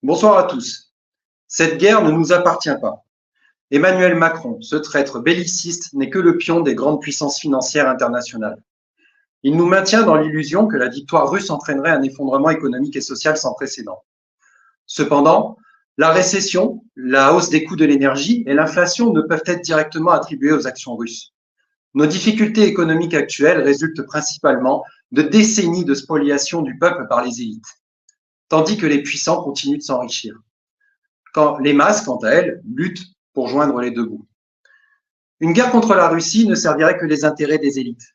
Bonsoir à tous. Cette guerre ne nous appartient pas. Emmanuel Macron, ce traître belliciste, n'est que le pion des grandes puissances financières internationales. Il nous maintient dans l'illusion que la victoire russe entraînerait un effondrement économique et social sans précédent. Cependant, la récession, la hausse des coûts de l'énergie et l'inflation ne peuvent être directement attribuées aux actions russes. Nos difficultés économiques actuelles résultent principalement de décennies de spoliation du peuple par les élites, tandis que les puissants continuent de s'enrichir. Quand les masses, quant à elles, luttent pour joindre les deux bouts. Une guerre contre la Russie ne servirait que les intérêts des élites.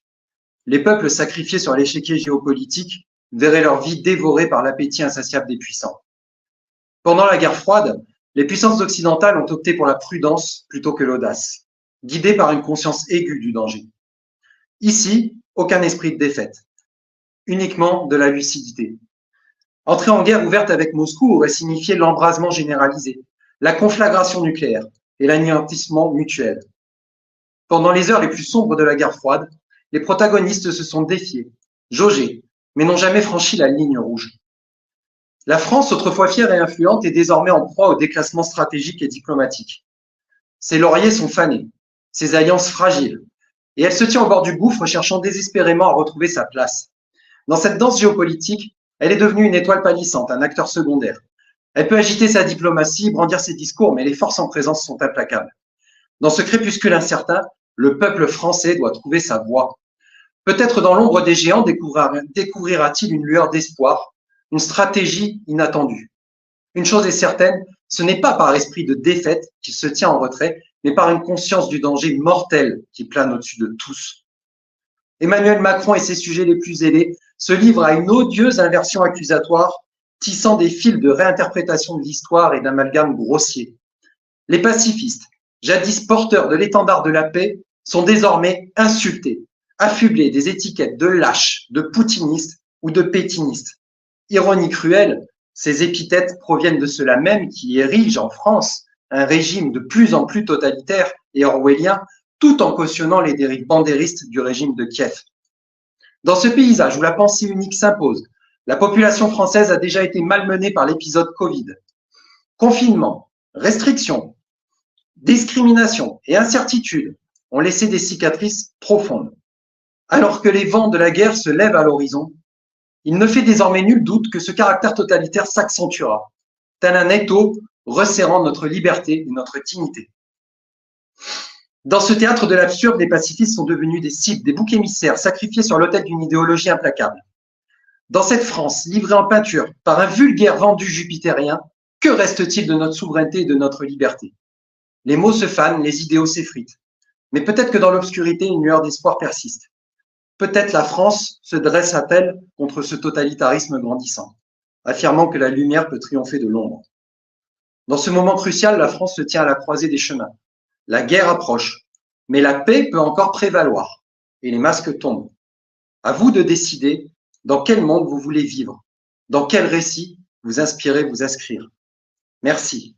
Les peuples sacrifiés sur l'échiquier géopolitique verraient leur vie dévorée par l'appétit insatiable des puissants. Pendant la guerre froide, les puissances occidentales ont opté pour la prudence plutôt que l'audace, guidées par une conscience aiguë du danger. Ici, aucun esprit de défaite, uniquement de la lucidité. Entrer en guerre ouverte avec Moscou aurait signifié l'embrasement généralisé, la conflagration nucléaire et l'anéantissement mutuel. Pendant les heures les plus sombres de la guerre froide, les protagonistes se sont défiés, jaugés, mais n'ont jamais franchi la ligne rouge. La France, autrefois fière et influente, est désormais en proie au déclassement stratégique et diplomatique. Ses lauriers sont fanés, ses alliances fragiles, et elle se tient au bord du gouffre, cherchant désespérément à retrouver sa place. Dans cette danse géopolitique, elle est devenue une étoile pâlissante, un acteur secondaire. Elle peut agiter sa diplomatie, brandir ses discours, mais les forces en présence sont implacables. Dans ce crépuscule incertain, le peuple français doit trouver sa voie. Peut-être dans l'ombre des géants découvrira-t-il une lueur d'espoir, une stratégie inattendue. Une chose est certaine, ce n'est pas par esprit de défaite qu'il se tient en retrait, mais par une conscience du danger mortel qui plane au-dessus de tous. Emmanuel Macron et ses sujets les plus zélés se livrent à une odieuse inversion accusatoire, tissant des fils de réinterprétation de l'histoire et d'amalgames grossiers. Les pacifistes, jadis porteurs de l'étendard de la paix, sont désormais insultés, affublés des étiquettes de lâches, de poutinistes ou de pétinistes. Ironie cruelle, ces épithètes proviennent de ceux-là même qui érigent en France un régime de plus en plus totalitaire et orwellien, tout en cautionnant les dérives bandéristes du régime de Kiev. Dans ce paysage où la pensée unique s'impose, la population française a déjà été malmenée par l'épisode Covid. Confinement, restrictions, discrimination et incertitude ont laissé des cicatrices profondes. Alors que les vents de la guerre se lèvent à l'horizon, il ne fait désormais nul doute que ce caractère totalitaire s'accentuera, tel un étau resserrant notre liberté et notre dignité. Dans ce théâtre de l'absurde, les pacifistes sont devenus des cibles, des boucs émissaires, sacrifiés sur l'autel d'une idéologie implacable. Dans cette France, livrée en peinture par un vulgaire vendu jupitérien, que reste-t-il de notre souveraineté et de notre liberté? Les mots se fanent, les idéaux s'effritent. Mais peut-être que dans l'obscurité, une lueur d'espoir persiste. Peut-être la France se dresse-t-elle contre ce totalitarisme grandissant, affirmant que la lumière peut triompher de l'ombre. Dans ce moment crucial, la France se tient à la croisée des chemins. La guerre approche, mais la paix peut encore prévaloir, et les masques tombent. À vous de décider dans quel monde vous voulez vivre, dans quel récit vous inspirez vous inscrire. Merci.